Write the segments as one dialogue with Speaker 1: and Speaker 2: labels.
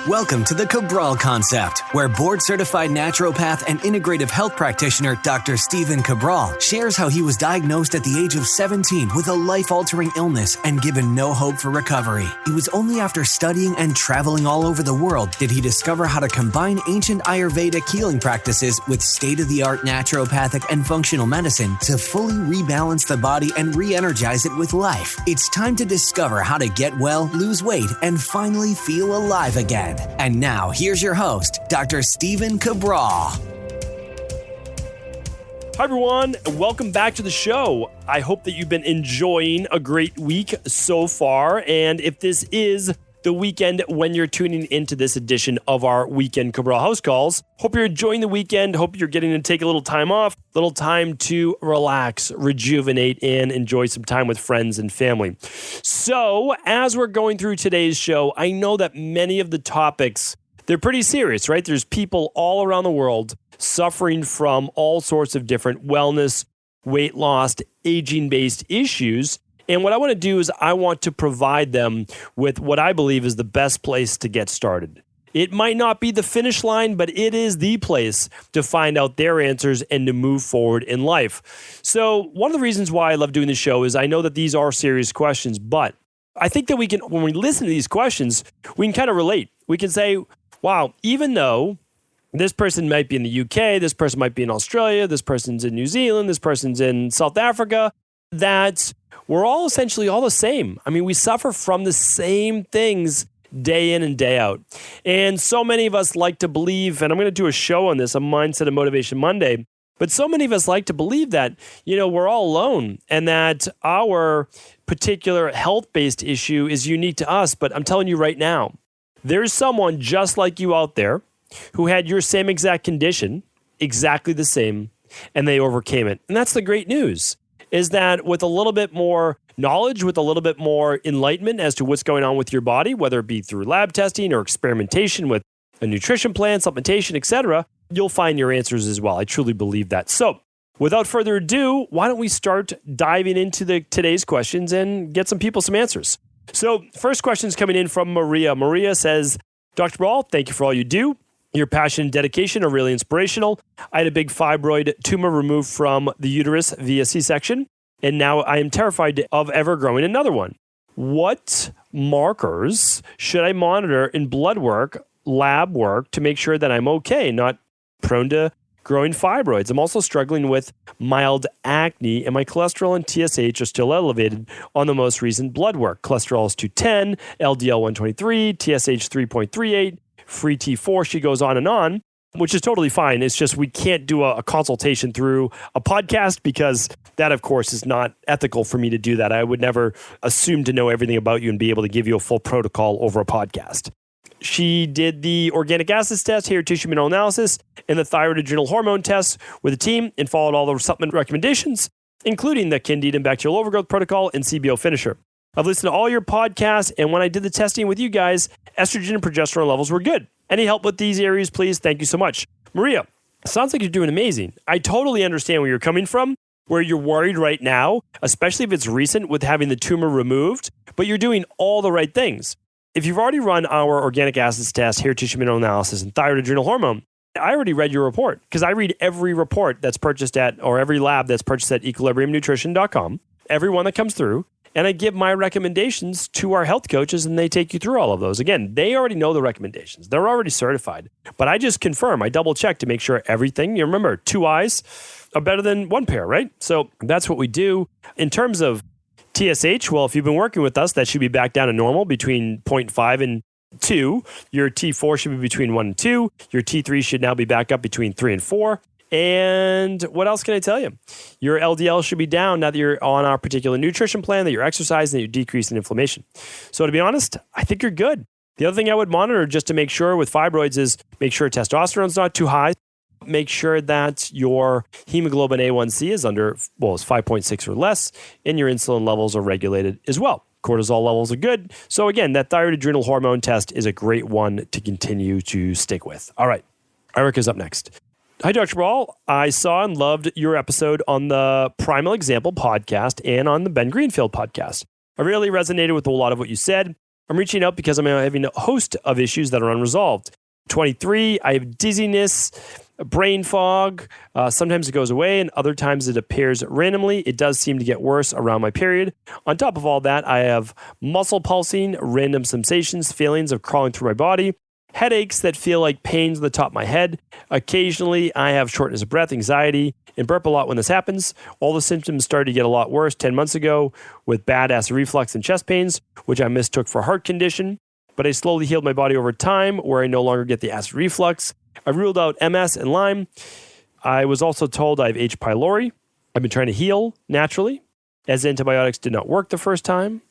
Speaker 1: Welcome to the Cabral Concept, where board-certified naturopath and integrative health practitioner Dr. Stephen Cabral shares how he was diagnosed at the age of 17 with a life-altering illness and given no hope for recovery. It was only after studying and traveling all over the world did he discover how to combine ancient Ayurvedic healing practices with state-of-the-art naturopathic and functional medicine to fully rebalance the body and re-energize it with life. It's time to discover how to get well, lose weight, and finally feel alive again. And now, here's your host, Dr. Stephen Cabral.
Speaker 2: Hi, everyone, and welcome back to the show. I hope that you've been enjoying a great week so far. And if this is the weekend when you're tuning into this edition of our weekend Cabral HouseCalls, hope you're enjoying the weekend. Hope you're getting to take a little time off, a little time to relax, rejuvenate, and enjoy some time with friends and family. So as we're going through today's show, I know that many of the topics, they're pretty serious, right? There's people all around the world suffering from all sorts of different wellness, weight loss, aging-based issues. And what I want to do is I want to provide them with what I believe is the best place to get started. It might not be the finish line, but it is the place to find out their answers and to move forward in life. So one of the reasons why I love doing this show is I know that these are serious questions, but I think that we can, when we listen to these questions, we can kind of relate. We can say, wow, even though this person might be in the UK, this person might be in Australia, this person's in New Zealand, this person's in South Africa, that we're all essentially all the same. I mean, we suffer from the same things day in and day out. And so many of us like to believe, and I'm going to do a show on this, a Mindset and Motivation Monday, but so many of us like to believe that, we're all alone and that our particular health-based issue is unique to us. But I'm telling you right now, there's someone just like you out there who had your same exact condition, exactly the same, and they overcame it. And that's the great news. Is that with a little bit more knowledge, with a little bit more enlightenment as to what's going on with your body, whether it be through lab testing or experimentation with a nutrition plan, supplementation, etc., you'll find your answers as well. I truly believe that. So without further ado, why don't we start diving into today's questions and get some people some answers. So first question is coming in from Maria. Maria says, Dr. Ball, thank you for all you do. Your passion and dedication are really inspirational. I had a big fibroid tumor removed from the uterus via C-section, and now I am terrified of ever growing another one. What markers should I monitor in blood work, lab work, to make sure that I'm okay, not prone to growing fibroids? I'm also struggling with mild acne, and my cholesterol and TSH are still elevated on the most recent blood work. Cholesterol is 210, LDL 123, TSH 3.38, free T4, she goes on, which is totally fine. It's just we can't do a consultation through a podcast because that, of course, is not ethical for me to do that. I would never assume to know everything about you and be able to give you a full protocol over a podcast. She did the organic acids test, hair tissue mineral analysis, and the thyroid adrenal hormone test with a team and followed all the supplement recommendations, including the Candida and bacterial overgrowth protocol and CBO finisher. I've listened to all your podcasts, and when I did the testing with you guys, estrogen and progesterone levels were good. Any help with these areas, please? Thank you so much. Maria, sounds like you're doing amazing. I totally understand where you're coming from, where you're worried right now, especially if it's recent with having the tumor removed, but you're doing all the right things. If you've already run our organic acids test, hair tissue mineral analysis, and thyroid adrenal hormone, I already read your report because I read every report that's purchased at, or every lab that's purchased at equilibriumnutrition.com, every one that comes through. And I give my recommendations to our health coaches and they take you through all of those. Again, they already know the recommendations. They're already certified. But I just confirm, I double check to make sure everything, you remember, 2 eyes are better than 1 pair, right? So that's what we do. In terms of TSH, well, if you've been working with us, that should be back down to normal between 0.5 and 2. Your T4 should be between 1 and 2. Your T3 should now be back up between 3 and 4. And what else can I tell you? Your LDL should be down now that you're on our particular nutrition plan, that you're exercising, that you're decreasing inflammation. So to be honest, I think you're good. The other thing I would monitor just to make sure with fibroids is make sure testosterone's not too high. Make sure that your hemoglobin A1C is is 5.6 or less, and your insulin levels are regulated as well. Cortisol levels are good. So again, that thyroid adrenal hormone test is a great one to continue to stick with. All right, Erica's up next. Hi, Dr. Ball. I saw and loved your episode on the Primal Example podcast and on the Ben Greenfield podcast. I really resonated with a lot of what you said. I'm reaching out because I'm having a host of issues that are unresolved. 23, I have dizziness, brain fog. Sometimes it goes away and other times it appears randomly. It does seem to get worse around my period. On top of all that, I have muscle pulsing, random sensations, feelings of crawling through my body, headaches that feel like pains on the top of my head. Occasionally, I have shortness of breath, anxiety, and burp a lot when this happens. All the symptoms started to get a lot worse 10 months ago with bad acid reflux and chest pains, which I mistook for a heart condition. But I slowly healed my body over time where I no longer get the acid reflux. I ruled out MS and Lyme. I was also told I have H. pylori. I've been trying to heal naturally, as antibiotics did not work the first time.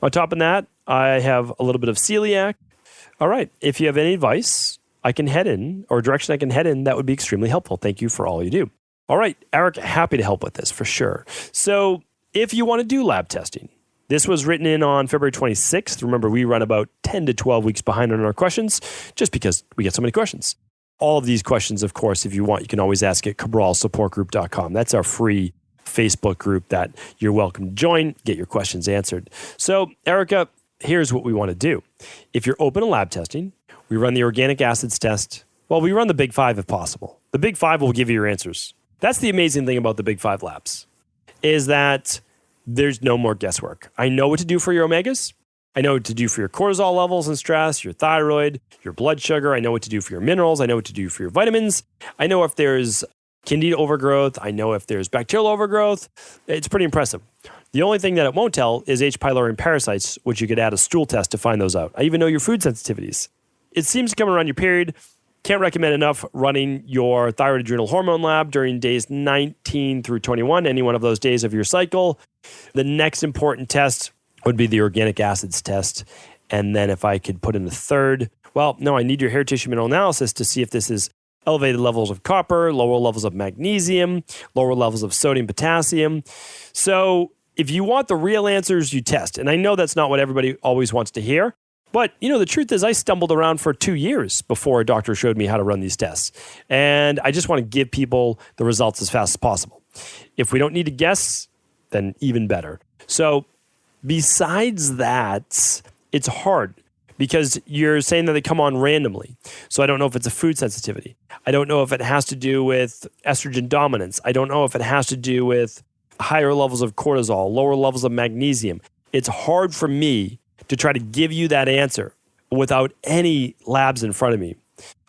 Speaker 2: On top of that, I have a little bit of celiac. All right, if you have any advice I can head in or direction I can head in, that would be extremely helpful. Thank you for all you do. All right, Eric, happy to help with this for sure. So if you want to do lab testing, this was written in on February 26th. Remember, we run about 10 to 12 weeks behind on our questions just because we get so many questions. All of these questions, of course, if you want, you can always ask at cabralsupportgroup.com. That's our free Facebook group that you're welcome to join, get your questions answered. So, Erica, here's what we want to do. If you're open to lab testing, we run the organic acids test. Well, we run the Big Five if possible. The Big Five will give you your answers. That's the amazing thing about the Big Five labs, is that there's no more guesswork. I know what to do for your omegas. I know what to do for your cortisol levels and stress, your thyroid, your blood sugar. I know what to do for your minerals. I know what to do for your vitamins. I know if there's candida overgrowth. I know if there's bacterial overgrowth. It's pretty impressive. The only thing that it won't tell is H. pylori and parasites, which you could add a stool test to find those out. I even know your food sensitivities. It seems to come around your period. Can't recommend enough running your thyroid adrenal hormone lab during days 19 through 21, any one of those days of your cycle. The next important test would be the organic acids test. And then if I could put in the third, well, no, I need your hair tissue mineral analysis to see if this is elevated levels of copper, lower levels of magnesium, lower levels of sodium, potassium. So if you want the real answers, you test. And I know that's not what everybody always wants to hear. But, the truth is I stumbled around for 2 years before a doctor showed me how to run these tests. And I just want to give people the results as fast as possible. If we don't need to guess, then even better. So besides that, it's hard because you're saying that they come on randomly. So I don't know if it's a food sensitivity. I don't know if it has to do with estrogen dominance. I don't know if it has to do with higher levels of cortisol, lower levels of magnesium. It's hard for me to try to give you that answer without any labs in front of me.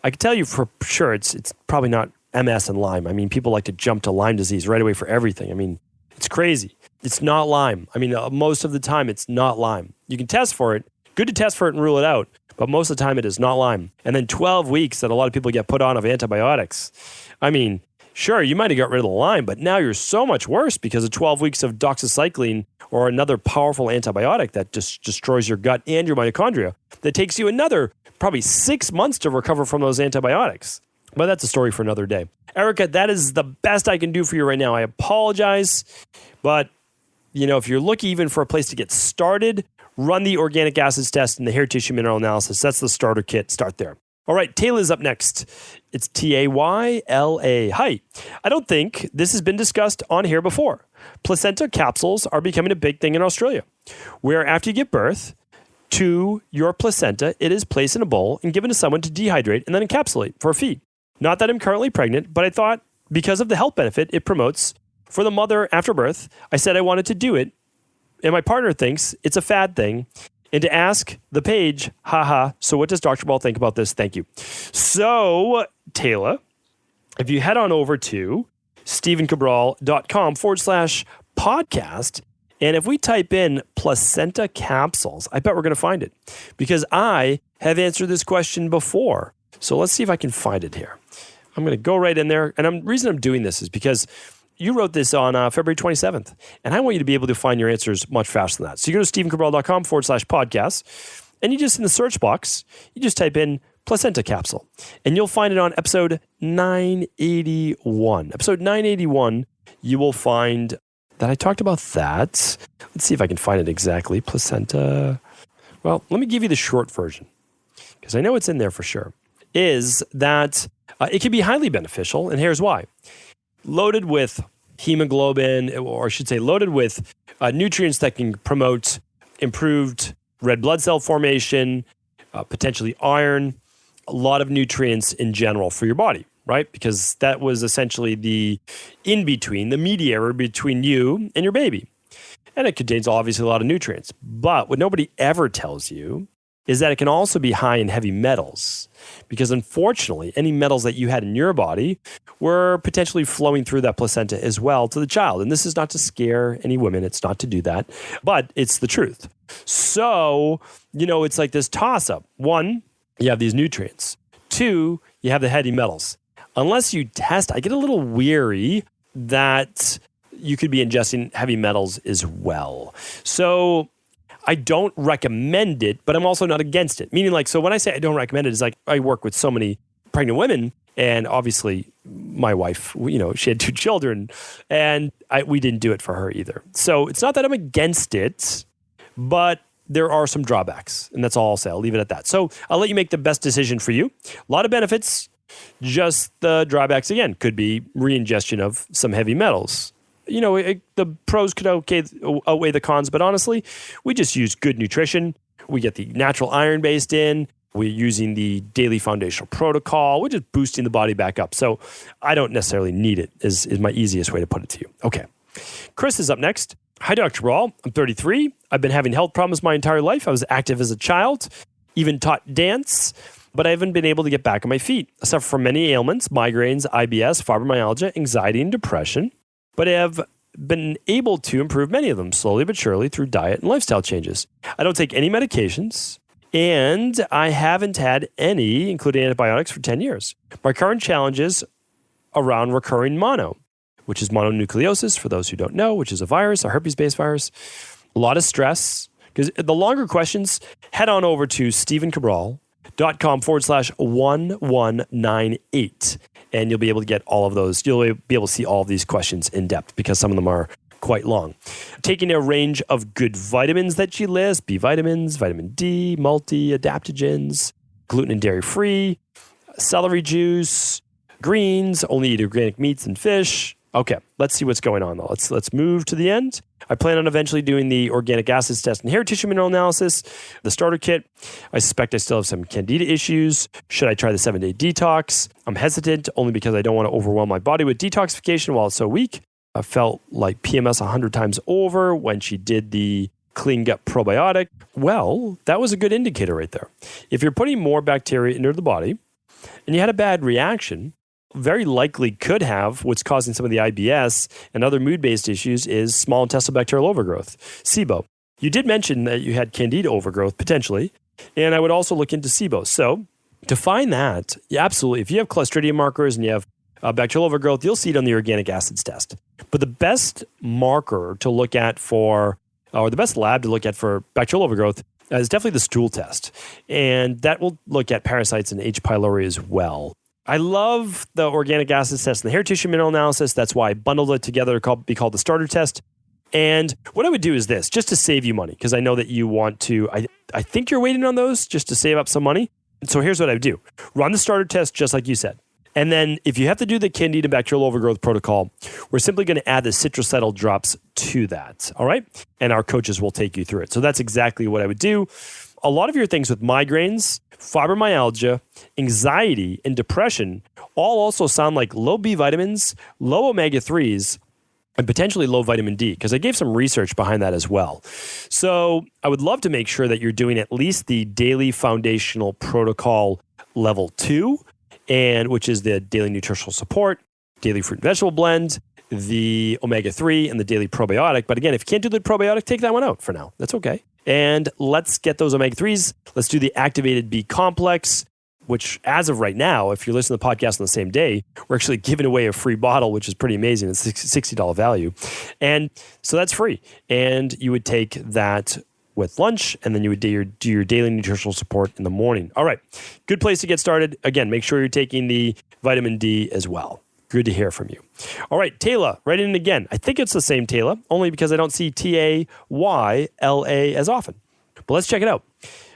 Speaker 2: I can tell you for sure it's probably not MS and Lyme. I mean, people like to jump to Lyme disease right away for everything. I mean, it's crazy. It's not Lyme. I mean, most of the time it's not Lyme. You can test for it. Good to test for it and rule it out. But most of the time it is not Lyme. And then 12 weeks that a lot of people get put on of antibiotics. I mean, sure, you might have got rid of the Lyme, but now you're so much worse because of 12 weeks of doxycycline or another powerful antibiotic that just destroys your gut and your mitochondria. That takes you another probably 6 months to recover from those antibiotics. But that's a story for another day. Erica, that is the best I can do for you right now. I apologize, but if you're looking even for a place to get started, run the organic acids test and the hair tissue mineral analysis. That's the starter kit. Start there. All right, Taylor's up next. It's Tayla. Hi. I don't think this has been discussed on here before. Placenta capsules are becoming a big thing in Australia, where after you give birth to your placenta, it is placed in a bowl and given to someone to dehydrate and then encapsulate for a feed. Not that I'm currently pregnant, but I thought because of the health benefit it promotes for the mother after birth, I said I wanted to do it. And my partner thinks it's a fad thing. And to ask the page, so what does Dr. Ball think about this? Thank you. So, Taylor, if you head on over to stephencabral.com/podcast, and if we type in placenta capsules, I bet we're going to find it because I have answered this question before. So let's see if I can find it here. I'm going to go right in there. And the reason I'm doing this is because you wrote this on February 27th, and I want you to be able to find your answers much faster than that. So you go to stephencabral.com/podcast, and you just, in the search box, you just type in placenta capsule, and you'll find it on episode 981. Episode 981, you will find that I talked about that. Let's see if I can find it exactly. Placenta. Well, let me give you the short version, because I know it's in there for sure, is that it can be highly beneficial, and here's why. Loaded with hemoglobin, or I should say loaded with nutrients that can promote improved red blood cell formation, potentially iron, a lot of nutrients in general for your body, right? Because that was essentially the in-between, the mediator between you and your baby. And it contains obviously a lot of nutrients. But what nobody ever tells you is that it can also be high in heavy metals. Because unfortunately, any metals that you had in your body were potentially flowing through that placenta as well to the child. And this is not to scare any women. It's not to do that. But it's the truth. So, it's like this toss-up. One, you have these nutrients. Two, you have the heavy metals. Unless you test, I get a little weary that you could be ingesting heavy metals as well. So I don't recommend it, but I'm also not against it. Meaning so when I say I don't recommend it, it's like I work with so many pregnant women, and obviously my wife, she had 2 children, and we didn't do it for her either. So it's not that I'm against it, but there are some drawbacks, and that's all I'll say. I'll leave it at that. So I'll let you make the best decision for you. A lot of benefits, just the drawbacks, again, could be re-ingestion of some heavy metals. The pros could outweigh the cons, but honestly, we just use good nutrition. We get the natural iron based in. We're using the daily foundational protocol. We're just boosting the body back up. So I don't necessarily need it, is my easiest way to put it to you. Okay. Chris is up next. Hi, Dr. Cabral. I'm 33. I've been having health problems my entire life. I was active as a child, even taught dance, but I haven't been able to get back on my feet. I suffer from many ailments, migraines, IBS, fibromyalgia, anxiety, and depression. But I have been able to improve many of them slowly but surely through diet and lifestyle changes. I don't take any medications, and I haven't had any, including antibiotics, for 10 years. My current challenges around recurring mono, which is mononucleosis, for those who don't know, which is a virus, a herpes-based virus. A lot of stress. Because the longer questions, head on over to stephencabral.com/1198. And you'll be able to get all of those. You'll be able to see all of these questions in depth because some of them are quite long. Taking a range of good vitamins that she lists, B vitamins, vitamin D, multi-adaptogens, gluten and dairy-free, celery juice, greens, only eat organic meats and fish. Okay, let's see what's going on though. Let's move to the end. I plan on eventually doing the organic acids test and hair tissue mineral analysis, the starter kit. I suspect I still have some candida issues. Should I try the 7-day detox? I'm hesitant only because I don't want to overwhelm my body with detoxification while it's so weak. I felt like PMS 100 times over when she did the clean gut probiotic. Well, that was a good indicator right there. If you're putting more bacteria into the body and you had a bad reaction, very likely could have what's causing some of the IBS and other mood-based issues is small intestinal bacterial overgrowth, SIBO. You did mention that you had candida overgrowth potentially, and I would also look into SIBO. So to find that, absolutely, if you have Clostridium markers and you have bacterial overgrowth, you'll see it on the organic acids test. But the best marker to look at or the best lab to look at for bacterial overgrowth is definitely the stool test. And that will look at parasites and H. pylori as well. I love the organic acids test and the hair tissue mineral analysis. That's why I bundled it together to be called the starter test. And what I would do is this, just to save you money, because I know that you want to, I think you're waiting on those just to save up some money. And so here's what I would do. Run the starter test just like you said. And then if you have to do the candida bacterial overgrowth protocol, we're simply going to add the citracetyl drops to that. All right. And our coaches will take you through it. So that's exactly what I would do. A lot of your things with migraines, fibromyalgia, anxiety, and depression all also sound like low B vitamins, low omega-3s, and potentially low vitamin D, because I gave some research behind that as well. So I would love to make sure that you're doing at least the daily foundational protocol level 2, and which is the daily nutritional support, daily fruit and vegetable blend, the omega-3, and the daily probiotic. But again, if you can't do the probiotic, take that one out for now. That's okay. And let's get those omega-3s. Let's do the activated B complex, which as of right now, if you're listening to the podcast on the same day, we're actually giving away a free bottle, which is pretty amazing. It's $60 value. And so that's free. And you would take that with lunch, and then you would do your daily nutritional support in the morning. All right. Good place to get started. Again, make sure you're taking the vitamin D as well. Good to hear from you. All right, Taylor, write in again. I think it's the same Taylor, only because I don't see Tayla as often. But let's check it out.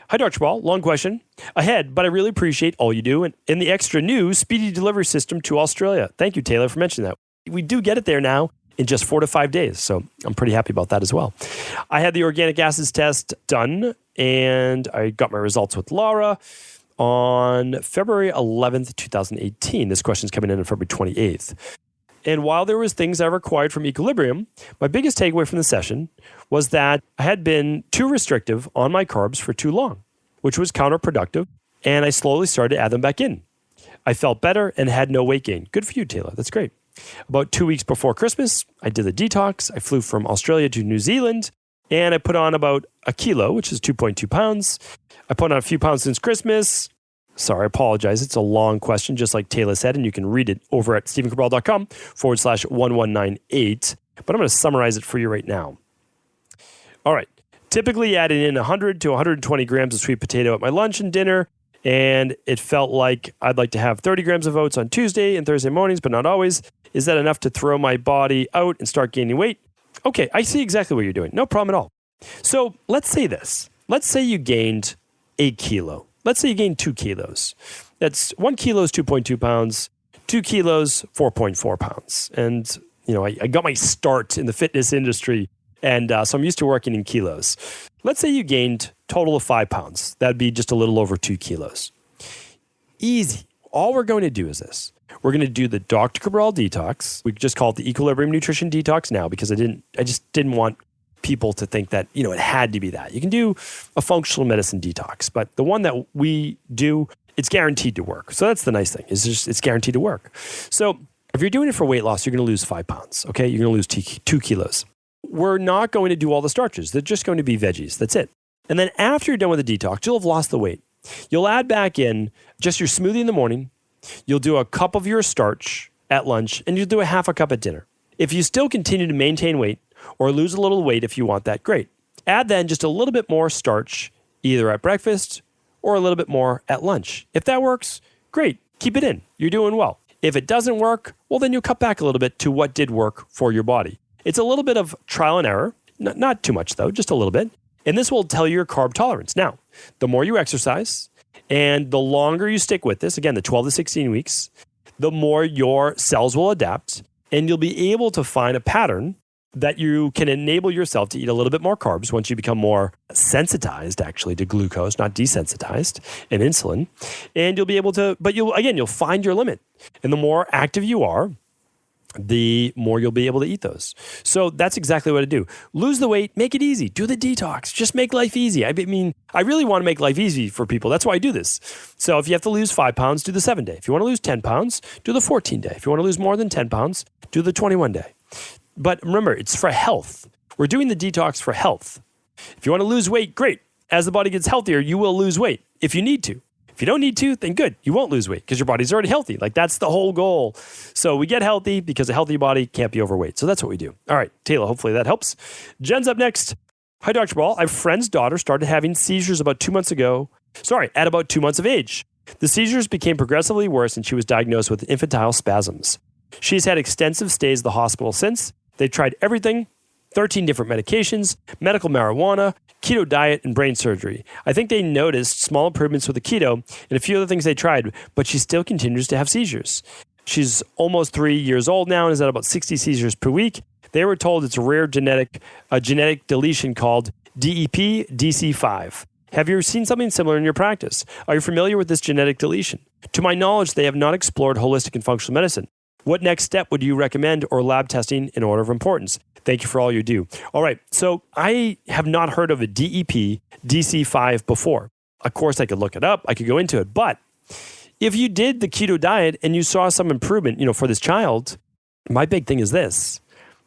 Speaker 2: Hi, Dr. Cabral. Long question ahead, but I really appreciate all you do and the extra new speedy delivery system to Australia. Thank you, Taylor, for mentioning that. We do get it there now in just 4 to 5 days. So I'm pretty happy about that as well. I had the organic acids test done, and I got my results with Laura on February 11th, 2018. This question's coming in on February 28th. And while there was things I required from equilibrium, my biggest takeaway from the session was that I had been too restrictive on my carbs for too long, which was counterproductive, and I slowly started to add them back in. I felt better and had no weight gain. Good for you, Taylor. That's great. About 2 weeks before Christmas, I did the detox. I flew from Australia to New Zealand, and I put on about a kilo, which is 2.2 pounds. I put on a few pounds since Christmas. Sorry, I apologize. It's a long question, just like Taylor said, and you can read it over at stephencabral.com/1198. But I'm going to summarize it for you right now. All right. Typically adding in 100 to 120 grams of sweet potato at my lunch and dinner, and it felt like I'd like to have 30 grams of oats on Tuesday and Thursday mornings, but not always. Is that enough to throw my body out and start gaining weight? Okay, I see exactly what you're doing. No problem at all. So let's say this. Let's say you gained a kilo. Let's say you gained 2 kilos. That's 1 kilo is 2.2 pounds, 2 kilos, 4.4 pounds. And, I got my start in the fitness industry, and so I'm used to working in kilos. Let's say you gained total of 5 pounds. That'd be just a little over 2 kilos. Easy. All we're going to do is this. We're going to do the Dr. Cabral detox. We just call it the Equilibrium Nutrition Detox now because I just didn't want people to think that, it had to be that. You can do a functional medicine detox, but the one that we do, it's guaranteed to work. So that's the nice thing, is just it's guaranteed to work. So if you're doing it for weight loss, you're going to lose 5 pounds, okay? You're going to lose 2 kilos. We're not going to do all the starches. They're just going to be veggies. That's it. And then after you're done with the detox, you'll have lost the weight. You'll add back in just your smoothie in the morning. You'll do a cup of your starch at lunch, and you'll do a half a cup at dinner. If you still continue to maintain weight or lose a little weight if you want that, great. Add then just a little bit more starch either at breakfast or a little bit more at lunch. If that works, great. Keep it in. You're doing well. If it doesn't work, well, then you'll cut back a little bit to what did work for your body. It's a little bit of trial and error. Not too much, though, just a little bit. And this will tell you your carb tolerance. Now, the more you exercise and the longer you stick with this, again, the 12 to 16 weeks, the more your cells will adapt, and you'll be able to find a pattern that you can enable yourself to eat a little bit more carbs once you become more sensitized, actually, to glucose, not desensitized, and insulin. And you'll be able to, but you'll find your limit. And the more active you are, the more you'll be able to eat those. So that's exactly what I do. Lose the weight, make it easy. Do the detox. Just make life easy. I mean, I really want to make life easy for people. That's why I do this. So if you have to lose 5 pounds, do the 7-day. If you want to lose 10 pounds, do the 14-day. If you want to lose more than 10 pounds, do the 21-day. But remember, it's for health. We're doing the detox for health. If you want to lose weight, great. As the body gets healthier, you will lose weight if you need to. If you don't need to, then good. You won't lose weight because your body's already healthy. Like, that's the whole goal. So we get healthy because a healthy body can't be overweight. So that's what we do. All right, Taylor, hopefully that helps. Jen's up next. Hi, Dr. Ball. My friend's daughter started having seizures about 2 months ago. At about 2 months of age. The seizures became progressively worse and she was diagnosed with infantile spasms. She's had extensive stays at the hospital since. They've tried everything, 13 different medications, medical marijuana, keto diet, and brain surgery. I think they noticed small improvements with the keto and a few other things they tried, but she still continues to have seizures. She's almost 3 years old now and is at about 60 seizures per week. They were told it's a rare genetic deletion called DEP-DC5. Have you ever seen something similar in your practice? Are you familiar with this genetic deletion? To my knowledge, they have not explored holistic and functional medicine. What next step would you recommend or lab testing in order of importance? Thank you for all you do. All right. So I have not heard of a DEP DC5 before. Of course, I could look it up. I could go into it. But if you did the keto diet and you saw some improvement, for this child, my big thing is this.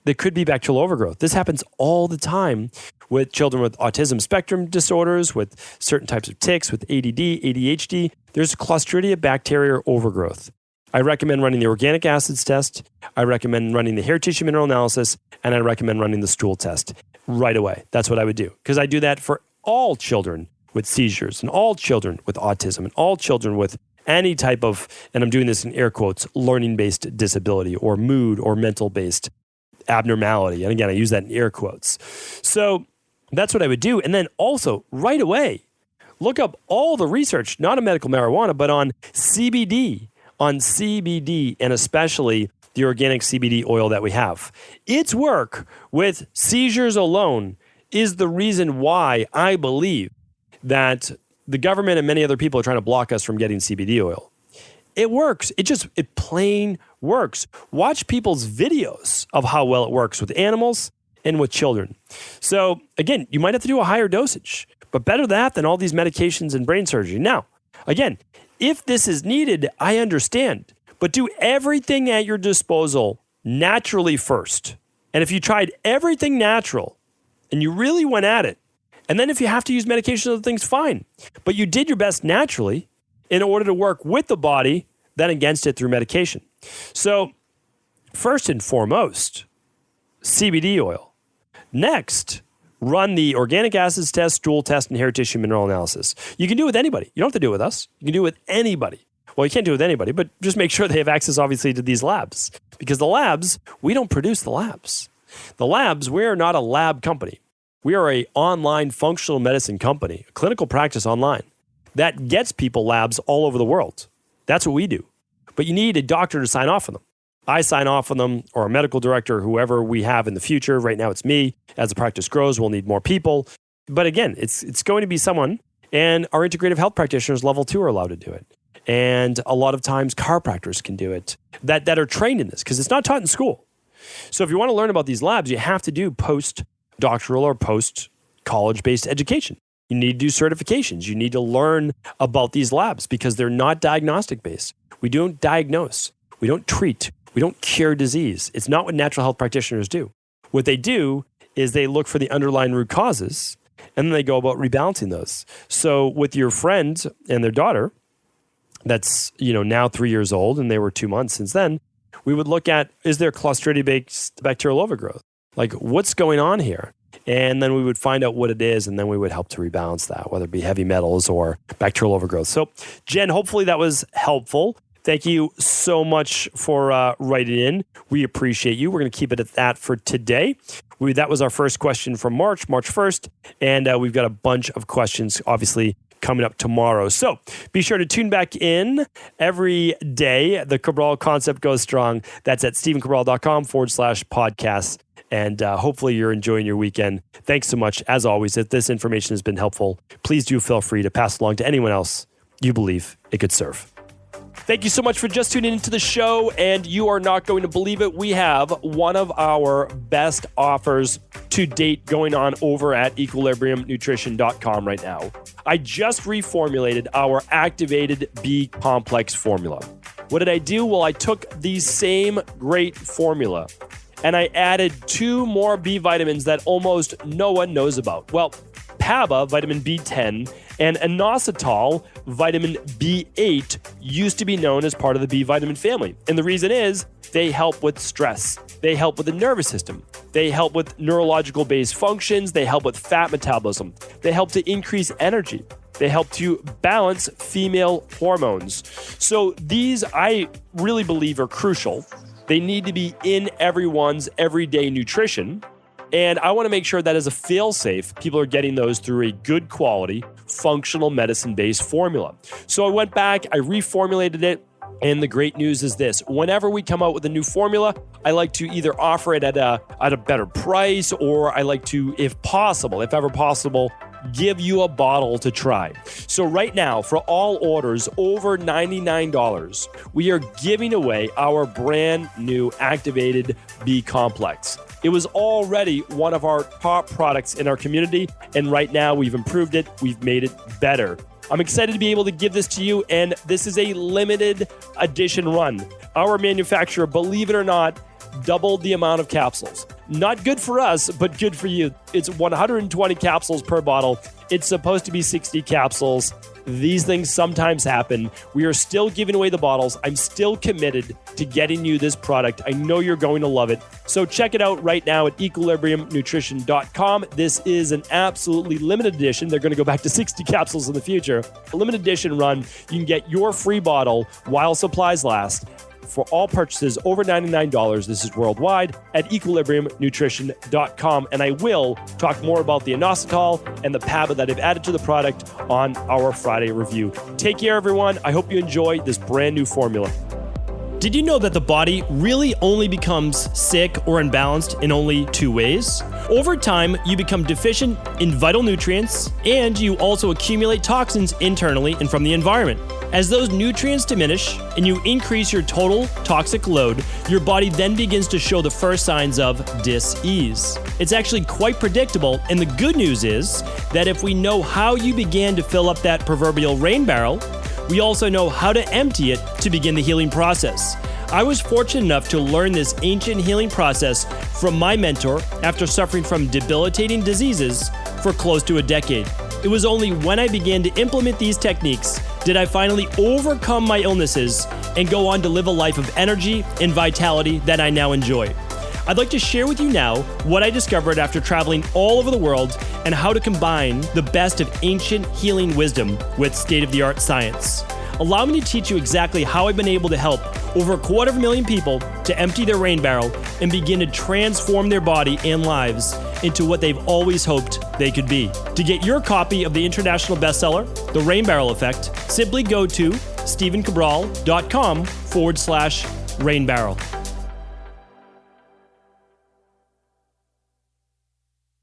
Speaker 2: There could be bacterial overgrowth. This happens all the time with children with autism spectrum disorders, with certain types of tics, with ADD, ADHD. There's Clostridia bacteria overgrowth. I recommend running the organic acids test. I recommend running the hair tissue mineral analysis, and I recommend running the stool test right away. That's what I would do, because I do that for all children with seizures and all children with autism and all children with any type of, and I'm doing this in air quotes, learning-based disability or mood or mental-based abnormality. And again, I use that in air quotes. So that's what I would do. And then also right away, look up all the research, not on medical marijuana, but on CBD, and especially the organic CBD oil that we have. Its work with seizures alone is the reason why I believe that the government and many other people are trying to block us from getting CBD oil. It works. It plain works. Watch people's videos of how well it works with animals and with children. So again, you might have to do a higher dosage, but better that than all these medications and brain surgery. Now, again, if this is needed, I understand, but do everything at your disposal naturally first. And if you tried everything natural and you really went at it, and then if you have to use medication and other things, fine. But you did your best naturally in order to work with the body, then against it through medication. So first and foremost, CBD oil. Next, run the organic acids test, stool test, and hair tissue mineral analysis. You can do it with anybody. You don't have to do it with us. You can do it with anybody. Well, you can't do it with anybody, but just make sure they have access, obviously, to these labs. Because the labs, we don't produce the labs. The labs, we're not a lab company. We are an online functional medicine company, a clinical practice online, that gets people labs all over the world. That's what we do. But you need a doctor to sign off on them. I sign off on them, or a medical director, whoever we have in the future. Right now, it's me. As the practice grows, we'll need more people. But again, it's going to be someone, and our integrative health practitioners level 2 are allowed to do it. And a lot of times chiropractors can do it that are trained in this because it's not taught in school. So if you want to learn about these labs, you have to do post-doctoral or post-college-based education. You need to do certifications. You need to learn about these labs because they're not diagnostic-based. We don't diagnose. We don't treat. We don't cure disease. It's not what natural health practitioners do. What they do is they look for the underlying root causes and then they go about rebalancing those. So with your friend and their daughter, that's now 3 years old and they were 2 months since then, we would look at, is there Clostridium-based bacterial overgrowth? Like, what's going on here? And then we would find out what it is, and then we would help to rebalance that, whether it be heavy metals or bacterial overgrowth. So, Jen, hopefully that was helpful. Thank you so much for writing in. We appreciate you. We're going to keep it at that for today. That was our first question from March 1st, and we've got a bunch of questions, obviously, coming up tomorrow. So be sure to tune back in every day. The Cabral concept goes strong. That's at stephencabral.com/podcast. And hopefully you're enjoying your weekend. Thanks so much. As always, if this information has been helpful, please do feel free to pass along to anyone else you believe it could serve. Thank you so much for just tuning into the show, and you are not going to believe it. We have one of our best offers to date going on over at equilibriumnutrition.com right now. I just reformulated our activated B complex formula. What did I do? Well, I took the same great formula and I added 2 more B vitamins that almost no one knows about. Well, PABA, vitamin B10, and inositol, vitamin B8, used to be known as part of the B vitamin family. And the reason is they help with stress. They help with the nervous system. They help with neurological-based functions. They help with fat metabolism. They help to increase energy. They help to balance female hormones. So these, I really believe, are crucial. They need to be in everyone's everyday nutrition. And I want to make sure that as a fail-safe, people are getting those through a good quality, functional medicine-based formula. So I went back, I reformulated it, and the great news is this. Whenever we come out with a new formula, I like to either offer it at a better price, or I like to, if ever possible, give you a bottle to try. So right now, for all orders over $99, we are giving away our brand new activated B complex. It was already one of our top products in our community, and right now we've improved it. We've made it better. I'm excited to be able to give this to you, and this is a limited edition run. Our manufacturer, believe it or not, doubled the amount of capsules. Not good for us, but good for you. It's 120 capsules per bottle. It's supposed to be 60 capsules. These things sometimes happen. We are still giving away the bottles. I'm still committed to getting you this product. I know you're going to love it. So check it out right now at equilibriumnutrition.com. This is an absolutely limited edition. They're going to go back to 60 capsules in the future. A limited edition run. You can get your free bottle while supplies last. For all purchases over $99, this is worldwide, at equilibriumnutrition.com. And I will talk more about the inositol and the PABA that I've added to the product on our Friday review. Take care, everyone. I hope you enjoy this brand new formula. Did you know that the body really only becomes sick or imbalanced in only 2 ways? Over time, you become deficient in vital nutrients, and you also accumulate toxins internally and from the environment. As those nutrients diminish and you increase your total toxic load, your body then begins to show the first signs of dis-ease. It's actually quite predictable, and the good news is that if we know how you began to fill up that proverbial rain barrel, we also know how to empty it to begin the healing process. I was fortunate enough to learn this ancient healing process from my mentor after suffering from debilitating diseases for close to a decade. It was only when I began to implement these techniques did I finally overcome my illnesses and go on to live a life of energy and vitality that I now enjoy. I'd like to share with you now what I discovered after traveling all over the world and how to combine the best of ancient healing wisdom with state-of-the-art science. Allow me to teach you exactly how I've been able to help over 250,000 people to empty their rain barrel and begin to transform their body and lives into what they've always hoped they could be. To get your copy of the international bestseller, The Rain Barrel Effect, simply go to stephencabral.com/rainbarrel.